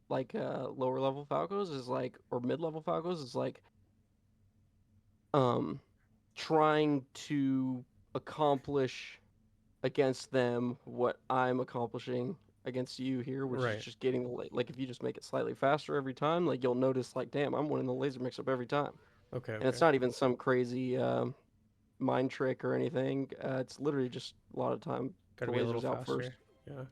lower level Falcos is like or mid level Falcos is like um trying to accomplish against them what I'm accomplishing against you here, which is Right. just getting the like if you just make it slightly faster every time, like you'll notice like damn, I'm winning the laser mix up every time. Okay, And it's okay. not even some crazy mind trick or anything. It's literally just a lot of time Gotta the be a little laser's out faster. first. Yeah.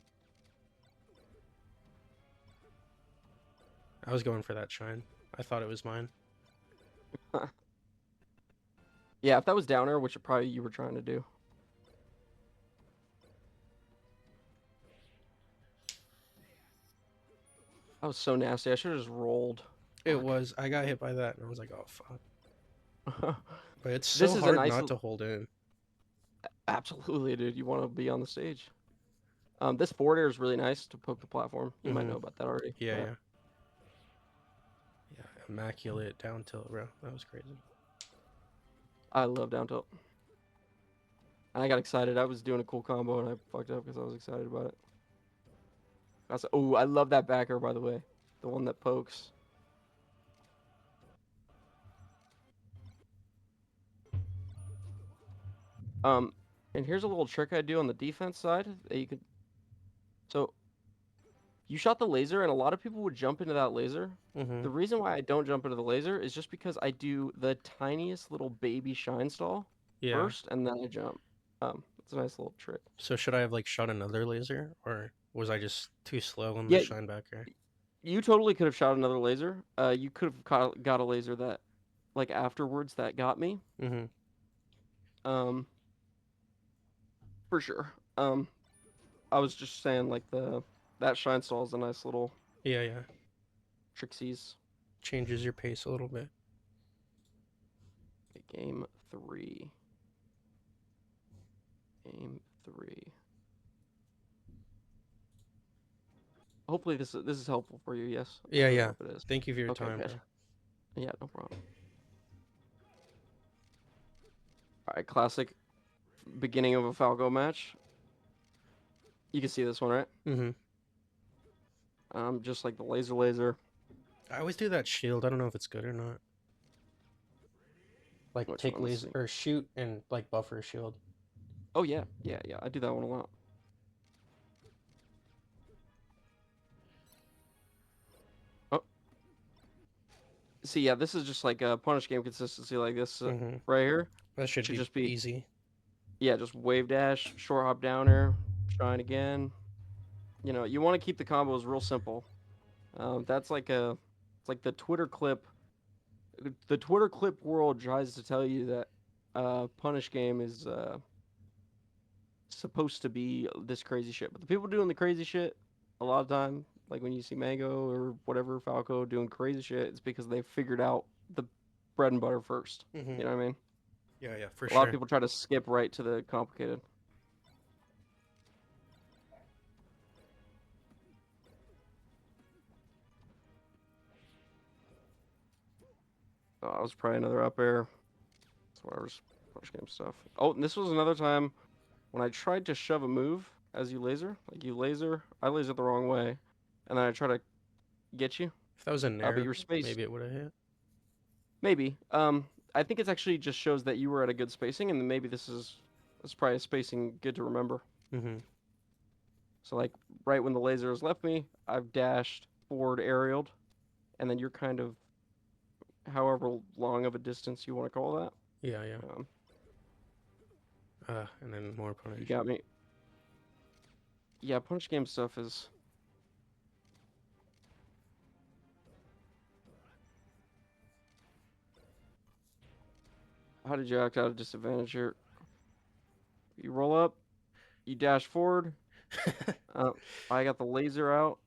I was going for that shine. I thought it was mine. Yeah, if that was down air, which probably you were trying to do. That was so nasty. I should have just rolled. It was. I got hit by that and I was like, oh fuck. Fuck. But it's This so is a hard nice, not to hold in. absolutely, dude. You want to be on the stage. This forward air is really nice to poke the platform. You might Mm-hmm. know about that already. Yeah, But yeah. Yeah, immaculate down tilt, bro. That was crazy. I love down tilt. And I got excited. I was doing a cool combo and I fucked up because I was excited about it. Oh, I love that backer, by the way. The one that pokes. Um, and here's a little trick I do on the defense side that you could. So you shot the laser, and a lot of people would jump into that laser. Mm-hmm. The reason why I don't jump into the laser is just because I do the tiniest little baby shine stall Yeah. first, and then I jump. It's a nice little trick. So should I have like shot another laser, or was I just too slow on the Yeah, shine backer? you totally could have shot another laser. You could have got a laser that, like afterwards, that got me. Mm-hmm. Um, for sure. I was just saying like that shine stall is a nice little Yeah, yeah. tricksies. Changes your pace a little bit. Game three. Game three. Hopefully this is helpful for you. Yes, I Yeah, really yeah. hope it is. Thank you for your Okay, time, good. bro. Yeah, no problem. All right, classic beginning of a Falco match. You can see this one, right? Mm-hmm. Just like the laser. I always do that shield. I don't know if it's good or not. Like Which take one? Let's laser see. or shoot and like buffer shield. Oh yeah. I do that one a lot. Oh, see, yeah, this is just like a punish game consistency like this Mm-hmm. right here. That should Should be just be, easy. yeah, just wave dash, short hop down air, shine again. You know, you want to keep the combos real simple. That's like it's like the Twitter clip. The Twitter clip world tries to tell you that punish game is supposed to be this crazy shit, but the people doing the crazy shit a lot of time, like when you see Mango or whatever Falco doing crazy shit, it's because they figured out the bread and butter first. Mm-hmm. You know what I mean? Yeah, yeah, for A lot of sure. people try to skip right to the complicated. Oh, that was probably another up air. It's whatever's push game stuff. Oh, and this was another time when I tried to shove a move as you laser. Like you laser, I laser the wrong way, and then I try to get you. If that was a But nair, your space, maybe it would have hit. maybe. I think it's actually just shows that you were at a good spacing, and then maybe this is probably a spacing good to remember. Mm-hmm. So like right when the laser has left me, I've dashed forward aerialed, and then you're kind of however long of a distance you want to call that. Yeah, yeah. Um, And then more you punish. got me. Yeah, punch game stuff is. How did you act out of disadvantage here? You roll up, you dash forward. Uh, I got the laser out.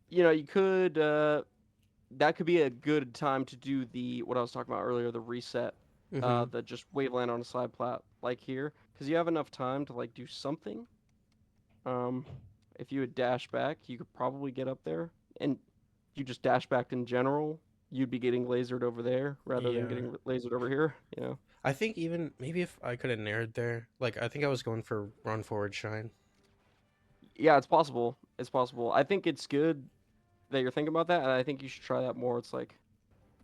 You know, you could. That could be a good time to do the what I was talking about earlier, the reset. Mm-hmm. The just wave land on a side plat like here, because you have enough time to like do something. Um, if you had dash back, you could probably get up there, and you just dash back in general. You'd be getting lasered over there rather than Yeah. getting lasered over here. You know. I think even maybe if I could have nared there, like I think I was going for run forward shine. Yeah, it's possible. It's possible. I think it's good that you're thinking about that, and I think you should try that more. It's like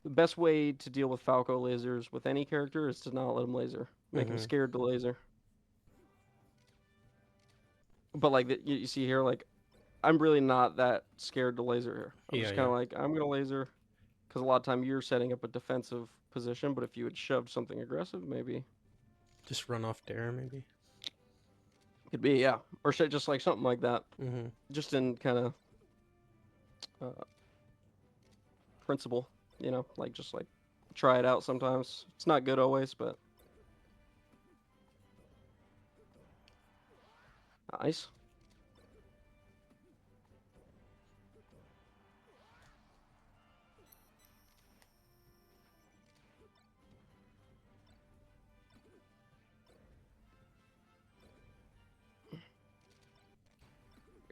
the best way to deal with Falco lasers with any character is to not let him laser. Make him Mm-hmm. scared to laser. But like you see here, like I'm really not that scared to laser here. I'm Yeah, just kind yeah. of like I'm gonna laser because a lot of time you're setting up a defensive position. But if you had shoved something aggressive, maybe Just run off dare maybe. could be yeah, or shit, just like something like that. Mm-hmm. Just in kind of uh, principle, you know, like just like try it out sometimes. It's not good always, but nice.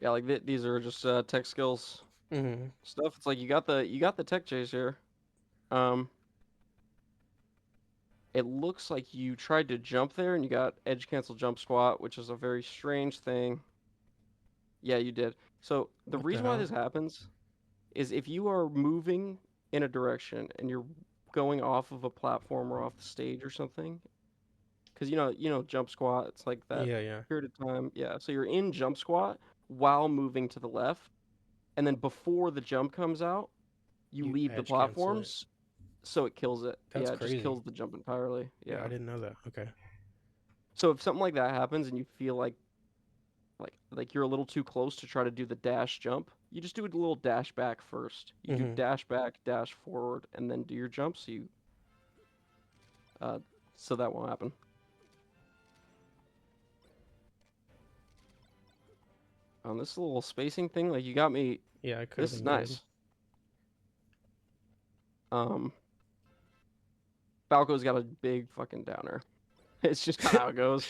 Yeah, like these are just tech skills Mm-hmm. stuff. It's like you got the tech chase here. Um, it looks like you tried to jump there and you got edge cancel jump squat, which is a very strange thing. Yeah, you did. So the What the reason why hell? this happens is if you are moving in a direction and you're going off of a platform or off the stage or something, because jump squat, it's like that Yeah, yeah. period of time. Yeah, so you're in jump squat while moving to the left, and then before the jump comes out, you You leave the edge cancel it. platforms, so it kills it. That's Yeah, it just crazy. kills the jump entirely. Yeah, I Yeah. didn't know that. Okay. So if something like that happens and you feel like you're a little too close to try to do the dash jump, you just do a little dash back first. You do Mm-hmm. dash back, dash forward, and then do your jump uh so that won't happen. On this little spacing thing, like you got me. Yeah, it could have This is been good. nice. Um, Falco's got a big fucking downer. It's just kind of how it goes.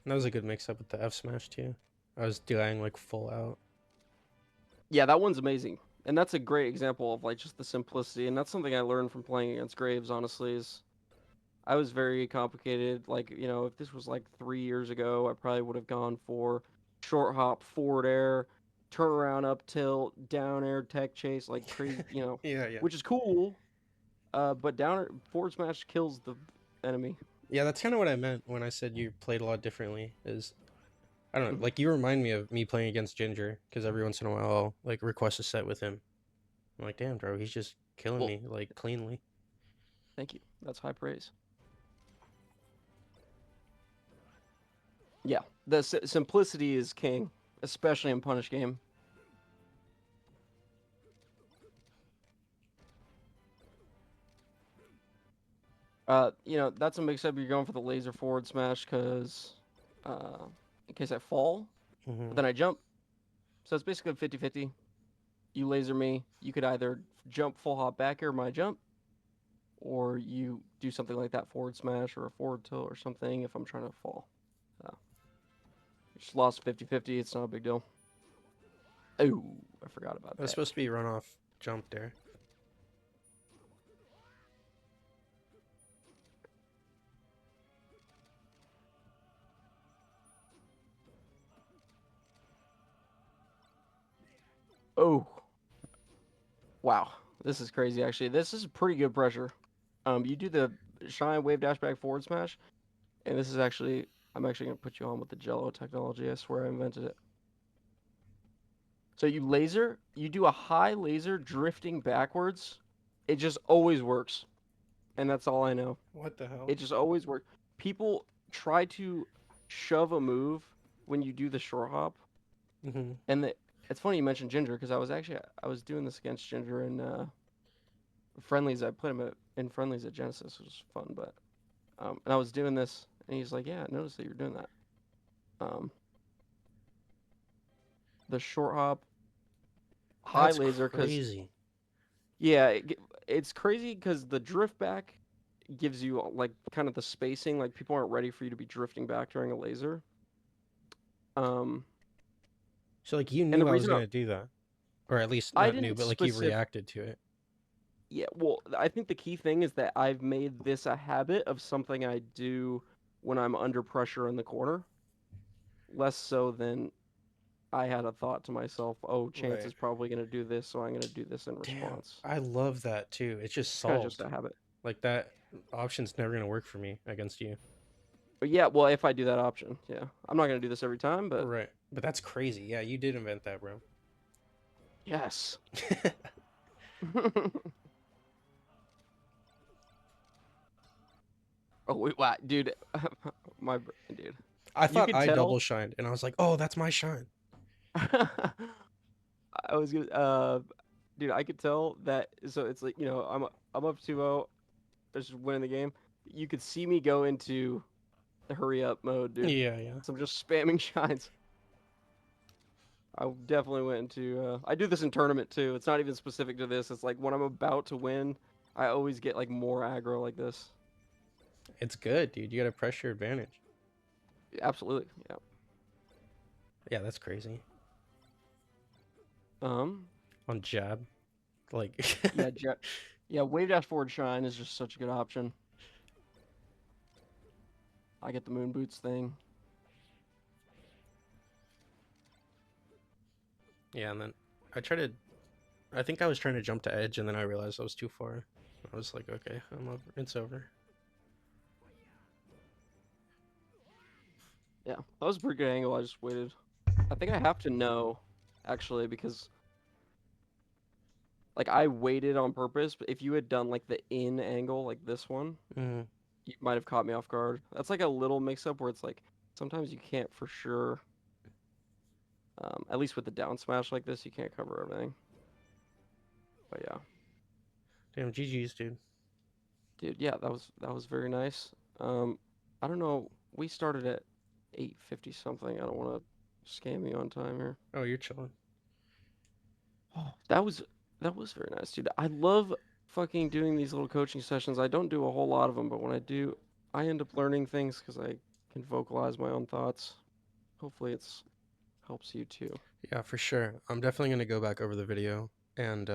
That was a good mix up with the F smash too. I was delaying like full out. Yeah, that one's amazing, and that's a great example of like just the simplicity, and that's something I learned from playing against Graves. Honestly, is I was very complicated. Like if this was like 3 years ago, I probably would have gone for short hop, forward air, turn around, up tilt, down air, tech chase, like crazy. Yeah, yeah. Which is cool. But down air, forward smash kills the enemy. Yeah, that's kind of what I meant when I said you played a lot differently. Is I don't know, Mhm. like you remind me of me playing against Ginger because every once in a while I'll like request a set with him. I'm like, damn, bro, he's just killing Well, me like cleanly. thank you. That's high praise. Yeah, the simplicity is king, especially in punish game. That's a mix up. You're going for the laser forward smash because, uh, in case I fall, Mm-hmm. but then I jump. So it's basically 50-50. You laser me. You could either jump full hop back air my jump, or you do something like that forward smash or a forward tilt or something if I'm trying to fall. Just lost 50-50. It's not a big deal. Oh, I forgot about That's that. supposed to be run off jump there. Oh, wow. This is crazy, actually. This is pretty good pressure. You do the shine wave dash back forward smash, and this is actually, I'm actually going to put you on with the Jello technology. I swear I invented it. So you do a high laser drifting backwards. It just always works. And that's all I know. What the hell? It just always works. People try to shove a move when you do the short hop, Mm-hmm. and it's funny you mentioned Ginger because I was doing this against Ginger in friendlies. I put him in friendlies at Genesis, which was fun. But and I was doing this, and he's like, "Yeah, I noticed that you're doing that." Um, the short hop, high That's laser, because crazy. yeah, it's crazy because the drift back gives you like kind of the spacing. Like people aren't ready for you to be drifting back during a laser. Um, So like you and the knew I was reason gonna do that, or at least I not knew, didn't but like you specific, reacted to it. yeah, well, I think the key thing is that I've made this a habit of something I do when I'm under pressure in the corner, less so than I had a thought to myself, oh, Chance Right. is probably going to do this, so I'm going to do this in Damn, response. I love that too. It's just It's kind of just solved. a habit. Like that option's never gonna work for me against you. But yeah, well, if I do that option, yeah. I'm not going to do this every time, but Right. But that's crazy. Yeah, you did invent that, bro. yes. Oh, wait, wow, dude. My brain, dude. I You thought could I double tell. shined, and I was like, "Oh, that's my shine." I was gonna, dude, I could tell that. So it's like, I'm up 2-0, just winning the game. You could see me go into the hurry up mode, dude. Yeah, yeah. So I'm just spamming shines. I definitely went into. I do this in tournament too. It's not even specific to this. It's like when I'm about to win, I always get like more aggro like this. It's good, dude. You got a pressure advantage. Absolutely. Yeah. Yeah, that's crazy. Um. On jab, like, Yeah. Yeah. Wave dash forward shine is just such a good option. I get the moon boots thing. yeah, and then I try to. I think I was trying to jump to edge, and then I realized I was too far. I was like, okay, I'm over. It's over. Yeah. That was a pretty good angle. I just waited. I think I have to know, actually, because like I waited on purpose. But if you had done like the in angle, like this one, Mm, you might have caught me off guard. That's like a little mix up where it's like sometimes you can't for sure. At least with the down smash like this, you can't cover everything. But yeah, damn, GG's, dude. dude, yeah, that was very nice. Um, I don't know. We started at 8:50 something. I don't want to scam you on time here. Oh, you're chilling. Oh, that was very nice, dude. I love fucking doing these little coaching sessions. I don't do a whole lot of them, but when I do, I end up learning things because I can vocalize my own thoughts. Hopefully, it's helps you too. Yeah, for sure. I'm definitely gonna go back over the video and